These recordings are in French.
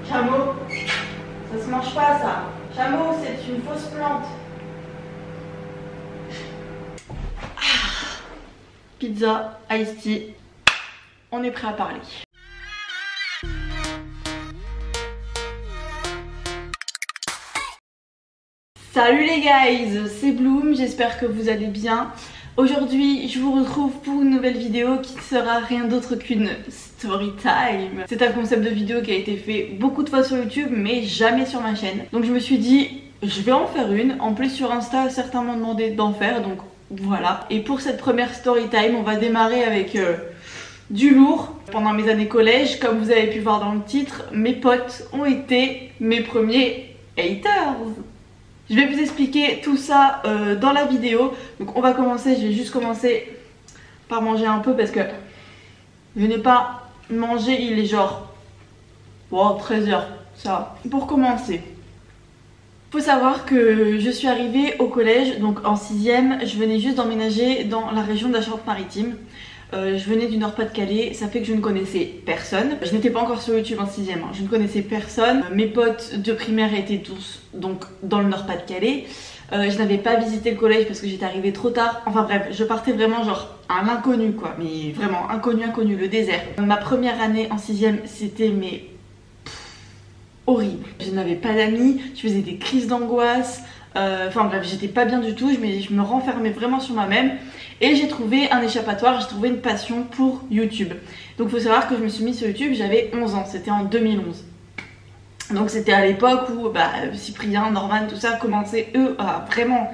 Chameau, ça se mange pas ça. Chameau, c'est une fausse plante. Pizza, iced tea, on est prêt à parler. Salut les guys, c'est Bloom, j'espère que vous allez bien. Aujourd'hui, je vous retrouve pour une nouvelle vidéo qui ne sera rien d'autre qu'une story time. C'est un concept de vidéo qui a été fait beaucoup de fois sur YouTube, mais jamais sur ma chaîne. Donc je me suis dit, je vais en faire une. En plus sur Insta, certains m'ont demandé d'en faire, donc voilà. Et pour cette première story time, on va démarrer avec du lourd. Pendant mes années collège, comme vous avez pu voir dans le titre, mes potes ont été mes premiers haters. Je vais vous expliquer tout ça dans la vidéo. Donc on va commencer, je vais juste commencer par manger un peu parce que je n'ai pas mangé, il est genre 13 h, ça va. Pour commencer, faut savoir que je suis arrivée au collège, donc en 6ème, je venais juste d'emménager dans la région de la Charente-Maritime. Je venais du Nord-Pas-de-Calais, ça fait que je ne connaissais personne. Je n'étais pas encore sur YouTube en 6ème, hein. Je ne connaissais personne. Mes potes de primaire étaient tous donc dans le Nord-Pas-de-Calais. Je n'avais pas visité le collège parce que j'étais arrivée trop tard. Enfin bref, je partais vraiment genre à l'inconnu quoi, mais vraiment inconnu, le désert. Ma première année en 6ème, c'était horrible. Je n'avais pas d'amis, je faisais des crises d'angoisse. Enfin bref, j'étais pas bien du tout, je me renfermais vraiment sur moi-même. Et j'ai trouvé un échappatoire, j'ai trouvé une passion pour YouTube. Donc il faut savoir que je me suis mise sur YouTube, j'avais 11 ans, c'était en 2011. Donc c'était à l'époque où Cyprien, Norman, tout ça commençaient eux à vraiment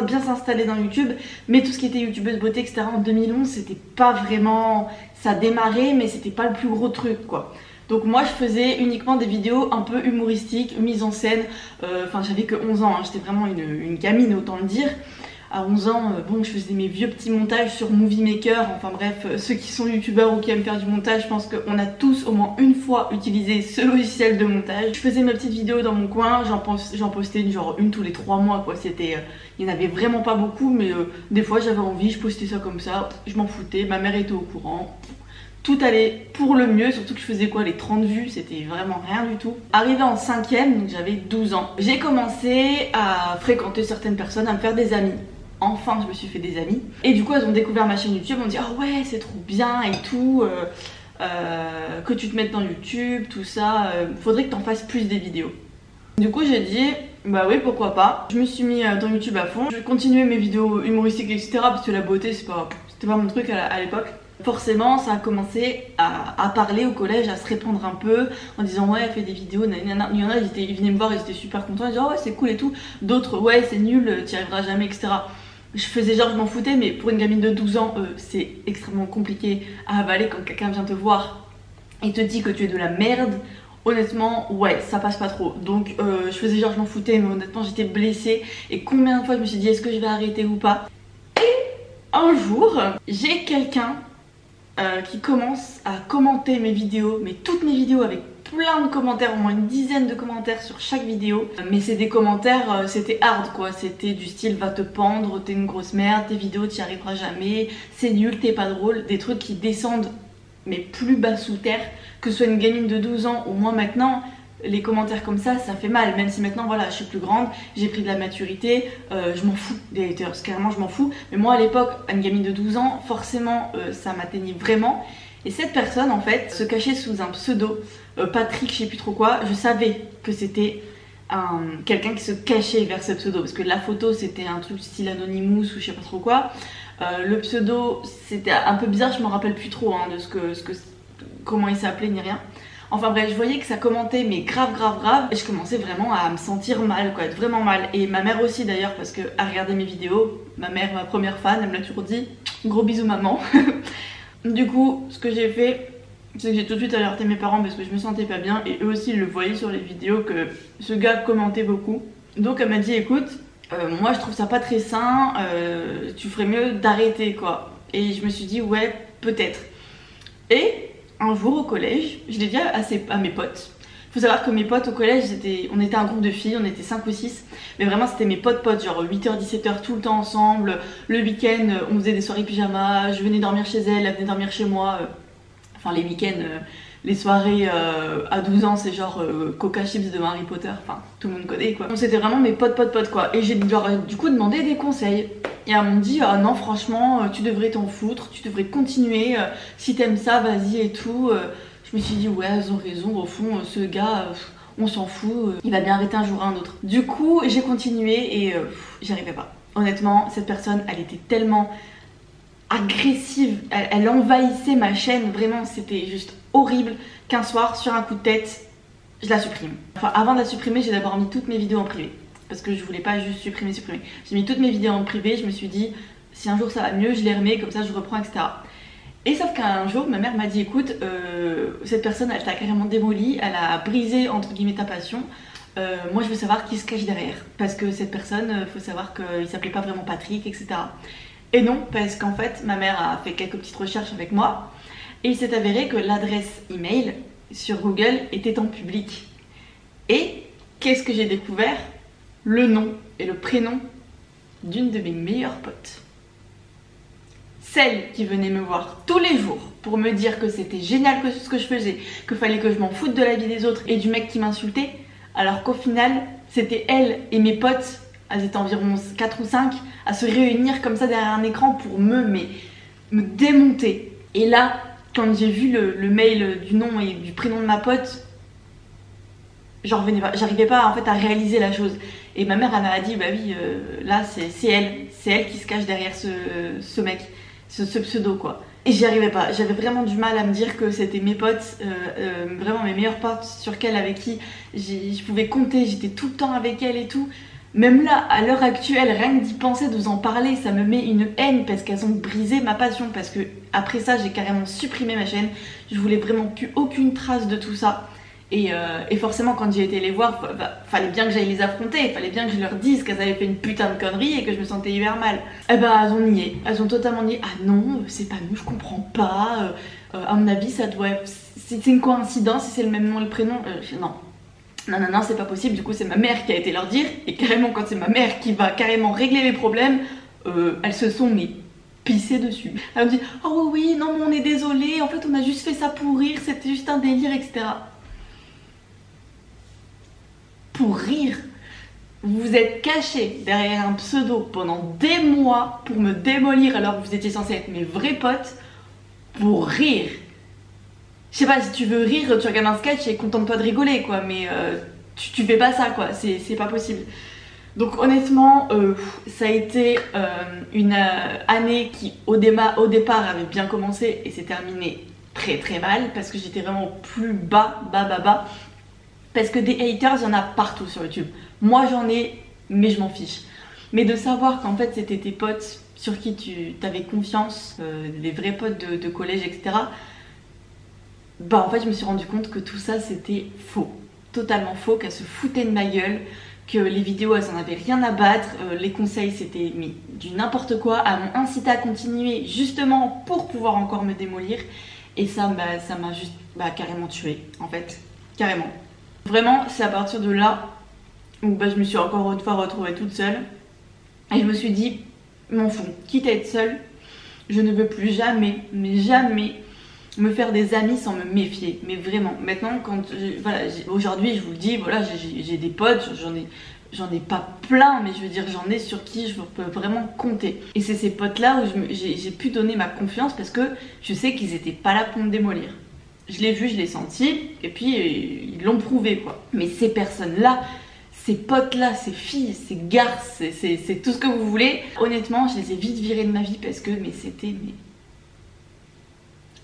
bien s'installer dans YouTube. Mais tout ce qui était youtubeuse beauté, etc. en 2011, c'était pas vraiment... Ça démarrait mais c'était pas le plus gros truc quoi. Donc moi je faisais uniquement des vidéos un peu humoristiques, mise en scène. Enfin j'avais que 11 ans, hein. J'étais vraiment une gamine autant le dire. À 11 ans, bon, je faisais mes vieux petits montages sur Movie Maker. Enfin bref, ceux qui sont youtubeurs ou qui aiment faire du montage, je pense qu'on a tous au moins une fois utilisé ce logiciel de montage. Je faisais mes petites vidéos dans mon coin, j'en postais genre une tous les 3 mois quoi. C'était, il n'y en avait vraiment pas beaucoup, mais des fois j'avais envie, je postais ça comme ça, je m'en foutais, ma mère était au courant. Tout allait pour le mieux, surtout que je faisais quoi, les 30 vues, c'était vraiment rien du tout. Arrivée en 5ème, donc j'avais 12 ans, j'ai commencé à fréquenter certaines personnes, à me faire des amis. Enfin je me suis fait des amis. Et du coup elles ont découvert ma chaîne YouTube, elles m'ont dit oh ouais c'est trop bien et tout, que tu te mettes dans YouTube, tout ça, faudrait que t'en fasses plus des vidéos. Du coup j'ai dit bah oui pourquoi pas. Je me suis mis dans YouTube à fond, je continuais mes vidéos humoristiques etc. parce que la beauté c'était pas mon truc à l'époque. Forcément ça a commencé à parler au collège, à se répandre un peu en disant ouais fais des vidéos, nanana. Il y en a ils venaient me voir, ils étaient super contents, ils disaient oh ouais c'est cool et tout. D'autres ouais c'est nul, t'y arriveras jamais etc. Je faisais genre je m'en foutais, mais pour une gamine de 12 ans c'est extrêmement compliqué à avaler quand quelqu'un vient te voir et te dit que tu es de la merde. Honnêtement ouais ça passe pas trop. Donc je faisais genre je m'en foutais, mais honnêtement j'étais blessée. Et combien de fois je me suis dit est-ce que je vais arrêter ou pas. Et un jour j'ai quelqu'un qui commence à commenter mes vidéos, mais toutes mes vidéos avec plein de commentaires, au moins une dizaine de commentaires sur chaque vidéo. Mais c'est des commentaires, c'était hard quoi, c'était du style va te pendre, t'es une grosse merde, tes vidéos t'y arriveras jamais, c'est nul, t'es pas drôle, des trucs qui descendent mais plus bas sous terre, que ce soit une gamine de 12 ans ou moi maintenant. Les commentaires comme ça fait mal, même si maintenant voilà je suis plus grande, j'ai pris de la maturité, je m'en fous des haters, carrément je m'en fous. Mais moi à l'époque, une gamine de 12 ans, forcément ça m'atteignait vraiment. Et cette personne en fait se cachait sous un pseudo, Patrick je sais plus trop quoi, je savais que c'était quelqu'un qui se cachait vers ce pseudo. Parce que la photo c'était un truc style Anonymous ou je sais pas trop quoi. Le pseudo c'était un peu bizarre, je me rappelle plus trop hein, de comment il s'appelait ni rien. Enfin bref, je voyais que ça commentait mais grave et je commençais vraiment à me sentir mal quoi, être vraiment mal. Et ma mère aussi d'ailleurs parce que à regarder mes vidéos, ma mère, ma première fan, elle me l'a toujours dit, gros bisous maman. Du coup ce que j'ai fait c'est que j'ai tout de suite alerté mes parents parce que je me sentais pas bien et eux aussi ils le voyaient sur les vidéos que ce gars commentait beaucoup. Donc elle m'a dit écoute, moi je trouve ça pas très sain, tu ferais mieux d'arrêter quoi. Et je me suis dit ouais peut-être. Et un jour au collège, je l'ai dit à mes potes. Faut savoir que mes potes au collège, on était un groupe de filles, on était 5 ou 6. Mais vraiment c'était mes potes, genre 8h, 17h tout le temps ensemble. Le week-end, on faisait des soirées pyjama, je venais dormir chez elle venait dormir chez moi. Enfin les week-ends, les soirées à 12 ans, c'est genre Coca Chips de Harry Potter, enfin tout le monde connaît quoi. Donc c'était vraiment mes potes quoi. Et j'ai du coup demandé des conseils. Et elles m'ont dit, ah non franchement, tu devrais t'en foutre, tu devrais continuer, si t'aimes ça, vas-y et tout. Je me suis dit, ouais, elles ont raison, au fond, ce gars, on s'en fout, il va bien arrêter un jour ou un autre. Du coup, j'ai continué et j'y arrivais pas. Honnêtement, cette personne, elle était tellement agressive, elle envahissait ma chaîne, vraiment, c'était juste horrible qu'un soir, sur un coup de tête, je la supprime. Enfin, avant de la supprimer, j'ai d'abord mis toutes mes vidéos en privé. Parce que je voulais pas juste supprimer. J'ai mis toutes mes vidéos en privé, je me suis dit, si un jour ça va mieux, je les remets, comme ça je reprends, etc. Et sauf qu'un jour, ma mère m'a dit, écoute, cette personne, elle t'a carrément démoli, elle a brisé, entre guillemets, ta passion. Moi, je veux savoir qui se cache derrière. Parce que cette personne, faut savoir qu'il s'appelait pas vraiment Patrick, etc. Et non, parce qu'en fait, ma mère a fait quelques petites recherches avec moi. Et il s'est avéré que l'adresse email sur Google était en public. Et qu'est-ce que j'ai découvert? Le nom et le prénom d'une de mes meilleures potes. Celle qui venait me voir tous les jours pour me dire que c'était génial ce que je faisais, qu'il fallait que je m'en foute de la vie des autres et du mec qui m'insultait, alors qu'au final, c'était elle et mes potes, elles étaient environ 4 ou 5, à se réunir comme ça derrière un écran pour me démonter. Et là, quand j'ai vu le mail du nom et du prénom de ma pote, j'arrivais pas en fait à réaliser la chose. Et ma mère elle m'a dit, bah oui, là c'est elle qui se cache derrière ce mec, ce pseudo quoi. Et j'y arrivais pas, j'avais vraiment du mal à me dire que c'était mes potes, vraiment mes meilleurs potes avec qui je pouvais compter, j'étais tout le temps avec elle et tout. Même là, à l'heure actuelle, rien que d'y penser, de vous en parler, ça me met une haine parce qu'elles ont brisé ma passion. Parce que après ça, j'ai carrément supprimé ma chaîne. Je voulais vraiment plus aucune trace de tout ça. Et forcément, quand j'ai été les voir, fallait bien que j'aille les affronter. Il fallait bien que je leur dise qu'elles avaient fait une putain de connerie et que je me sentais hyper mal. Eh ben, elles ont nié. Elles ont totalement nié. Ah non, c'est pas nous, je comprends pas. À mon avis, ça doit être... C'est une coïncidence si c'est le même nom et le prénom. Non. Non, c'est pas possible. Du coup, c'est ma mère qui a été leur dire. Et carrément, quand c'est ma mère qui va carrément régler les problèmes, elles se sont mis pissées dessus. Elles me dit, oh oui, non, mais on est désolé. En fait, on a juste fait ça pour rire. C'était juste un délire, etc. Pour rire. Vous vous êtes caché derrière un pseudo pendant des mois pour me démolir alors que vous étiez censés être mes vrais potes pour rire. Je sais pas, si tu veux rire, tu regardes un sketch et contente-toi de rigoler quoi, mais tu fais pas ça quoi, c'est pas possible. Donc honnêtement, ça a été une année qui au départ avait bien commencé et s'est terminée très mal parce que j'étais vraiment plus bas. Parce que des haters, il y en a partout sur YouTube. Moi j'en ai, mais je m'en fiche. Mais de savoir qu'en fait c'était tes potes sur qui tu avais confiance, les vrais potes de collège, etc. Bah en fait je me suis rendu compte que tout ça c'était faux. Totalement faux, qu'elles se foutaient de ma gueule, que les vidéos elles en avaient rien à battre, les conseils c'était du n'importe quoi, elles m'ont incité à continuer justement pour pouvoir encore me démolir. Et ça m'a juste carrément tuée en fait, carrément. Vraiment, c'est à partir de là où je me suis encore une fois retrouvée toute seule. Et je me suis dit, m'en fous, quitte à être seule, je ne veux plus jamais, mais jamais, me faire des amis sans me méfier. Mais vraiment, maintenant, aujourd'hui, je vous le dis, voilà, j'ai des potes, j'en ai pas plein, mais je veux dire, j'en ai sur qui je peux vraiment compter. Et c'est ces potes-là où j'ai pu donner ma confiance parce que je sais qu'ils étaient pas là pour me démolir. Je l'ai vu, je l'ai senti, et puis ils l'ont prouvé quoi. Mais ces personnes-là, ces potes-là, ces filles, ces garces, c'est tout ce que vous voulez. Honnêtement, je les ai vite virés de ma vie parce que c'était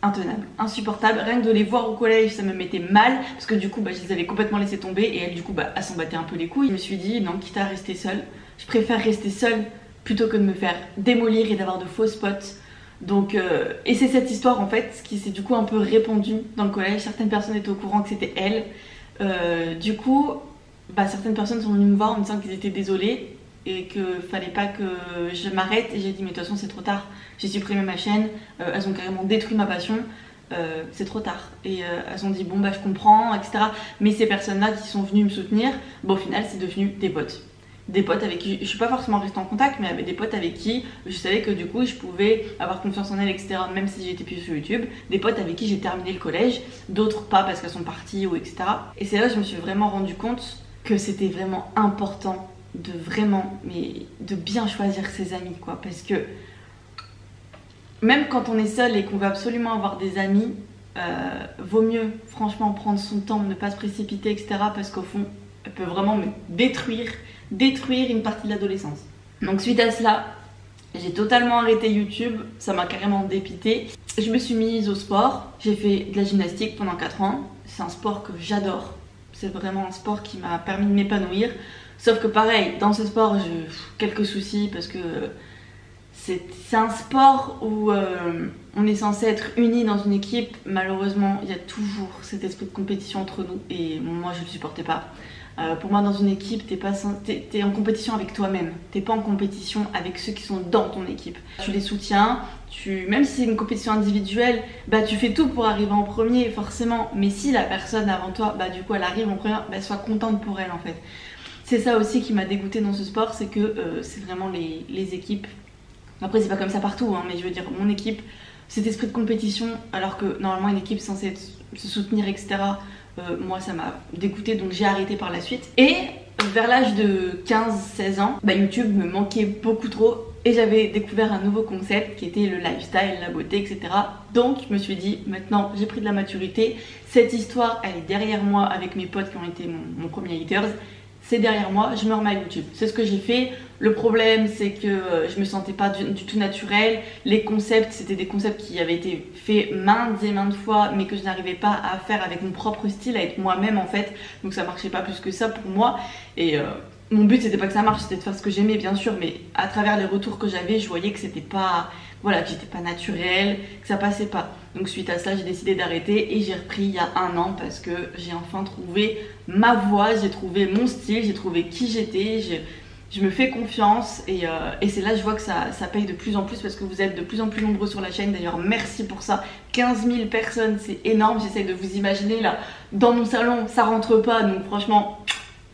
intenable, insupportable. Rien que de les voir au collège, ça me mettait mal parce que du coup, je les avais complètement laissé tomber et elles, du coup, elles s'en battaient un peu les couilles. Je me suis dit, non, quitte à rester seule, je préfère rester seule plutôt que de me faire démolir et d'avoir de fausses potes. Donc, et c'est cette histoire en fait qui s'est du coup un peu répandue dans le collège. Certaines personnes étaient au courant que c'était elle. Du coup, certaines personnes sont venues me voir en me disant qu'ils étaient désolés et qu'il fallait pas que je m'arrête. Et j'ai dit mais de toute façon c'est trop tard. J'ai supprimé ma chaîne, elles ont carrément détruit ma passion. C'est trop tard. Et elles ont dit bon je comprends, etc. Mais ces personnes-là qui sont venues me soutenir, au final c'est devenu des potes. des potes avec qui je suis pas forcément restée en contact, mais avec des potes avec qui je savais que du coup je pouvais avoir confiance en elles, etc. Même si j'étais plus sur YouTube, des potes avec qui j'ai terminé le collège, d'autres pas parce qu'elles sont parties ou etc. Et c'est là que je me suis vraiment rendu compte que c'était vraiment important de bien choisir ses amis, quoi, parce que même quand on est seul et qu'on veut absolument avoir des amis, vaut mieux franchement prendre son temps, ne pas se précipiter, etc. parce qu'au fond, elle peut vraiment me détruire une partie de l'adolescence. Donc suite à cela, j'ai totalement arrêté YouTube, ça m'a carrément dépitée. Je me suis mise au sport, j'ai fait de la gymnastique pendant 4 ans, c'est un sport que j'adore, c'est vraiment un sport qui m'a permis de m'épanouir. Sauf que pareil, dans ce sport, j'ai quelques soucis parce que c'est un sport où on est censé être unis dans une équipe. Malheureusement, il y a toujours cet esprit de compétition entre nous et moi je ne le supportais pas. Pour moi, dans une équipe, t'es en compétition avec toi-même. T'es pas en compétition avec ceux qui sont dans ton équipe. Tu les soutiens, même si c'est une compétition individuelle, bah tu fais tout pour arriver en premier, forcément. Mais si la personne avant toi, bah du coup elle arrive en premier, bah sois contente pour elle en fait. C'est ça aussi qui m'a dégoûtée dans ce sport, c'est que c'est vraiment les équipes. Après c'est pas comme ça partout, hein, mais je veux dire mon équipe, cet esprit de compétition, alors que normalement une équipe est censée se soutenir, etc. Moi ça m'a dégoûtée, donc j'ai arrêté par la suite. Et vers l'âge de 15-16 ans, bah, YouTube me manquait beaucoup trop et j'avais découvert un nouveau concept qui était le lifestyle, la beauté, etc. Donc je me suis dit, maintenant j'ai pris de la maturité, cette histoire elle est derrière moi avec mes potes qui ont été mon premier haters. C'est derrière moi, je me remets à YouTube. C'est ce que j'ai fait. Le problème, c'est que je me sentais pas du tout naturelle. Les concepts, c'était des concepts qui avaient été faits maintes et maintes fois, mais que je n'arrivais pas à faire avec mon propre style, à être moi-même en fait. Donc ça marchait pas plus que ça pour moi. Et mon but, c'était pas que ça marche, c'était de faire ce que j'aimais, bien sûr, mais à travers les retours que j'avais, je voyais que c'était pas, voilà, que j'étais pas naturelle, que ça passait pas. Donc suite à ça, j'ai décidé d'arrêter et j'ai repris il y a 1 an parce que j'ai enfin trouvé ma voix, j'ai trouvé mon style, j'ai trouvé qui j'étais, je me fais confiance et c'est là que je vois que ça paye de plus en plus parce que vous êtes de plus en plus nombreux sur la chaîne. D'ailleurs, merci pour ça. 15 000 personnes, c'est énorme. J'essaye de vous imaginer là, dans mon salon, ça rentre pas. Donc franchement,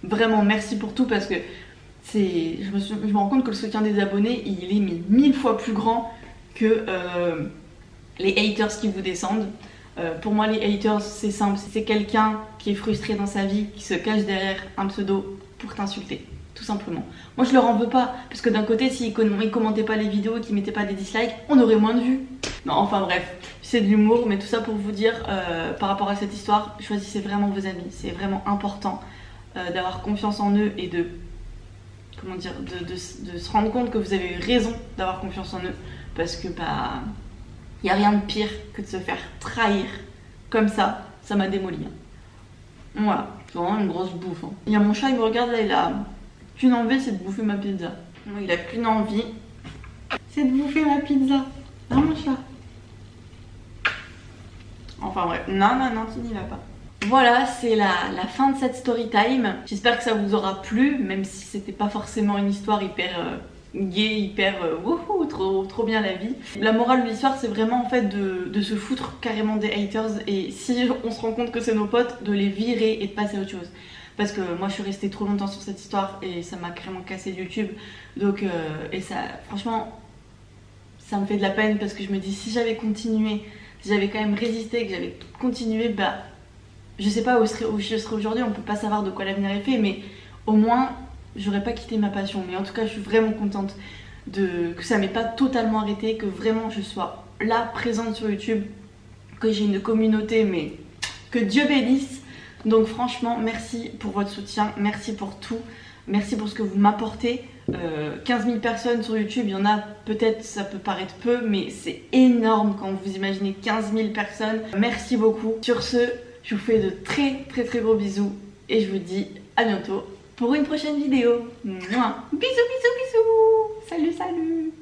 vraiment merci pour tout parce que je me rends compte que le soutien des abonnés, il est 1000 fois plus grand que les haters qui vous descendent. Pour moi, les haters, c'est simple. C'est quelqu'un qui est frustré dans sa vie, qui se cache derrière un pseudo pour t'insulter. Tout simplement. Moi je leur en veux pas parce que d'un côté s'ils commentaient pas les vidéos et qu'ils mettaient pas des dislikes, on aurait moins de vues. Non, enfin bref, c'est de l'humour, mais tout ça pour vous dire par rapport à cette histoire, choisissez vraiment vos amis. C'est vraiment important d'avoir confiance en eux et de se rendre compte que vous avez eu raison d'avoir confiance en eux parce que bah il y a rien de pire que de se faire trahir comme ça m'a démoli. Voilà, c'est vraiment une grosse bouffe. Hein. Il y a mon chat, il me regarde là, il a qu'une envie, c'est de bouffer ma pizza. Non, il a qu'une envie, c'est de bouffer ma pizza. Hein mon chat? Enfin bref, non, tu n'y vas pas. Voilà, c'est la fin de cette story time. J'espère que ça vous aura plu, même si c'était pas forcément une histoire hyper gay, hyper wouhou, trop bien la vie. La morale de l'histoire, c'est vraiment en fait de se foutre carrément des haters et si on se rend compte que c'est nos potes, de les virer et de passer à autre chose. Parce que moi je suis restée trop longtemps sur cette histoire et ça m'a carrément cassé YouTube. Donc et ça, franchement, ça me fait de la peine parce que je me dis si j'avais continué, si j'avais quand même résisté, que j'avais continué, bah je sais pas où je serais aujourd'hui, on peut pas savoir de quoi l'avenir est fait, mais au moins j'aurais pas quitté ma passion. Mais en tout cas je suis vraiment contente que ça m'ait pas totalement arrêté, que vraiment je sois là présente sur YouTube, que j'ai une communauté, mais que Dieu bénisse. Donc franchement merci pour votre soutien, merci pour tout, merci pour ce que vous m'apportez. 15 000 personnes sur YouTube, il y en a peut-être, ça peut paraître peu, mais c'est énorme quand vous imaginez 15 000 personnes. Merci beaucoup. Sur ce, je vous fais de très gros bisous et je vous dis à bientôt pour une prochaine vidéo. Mouah. Bisous. Salut.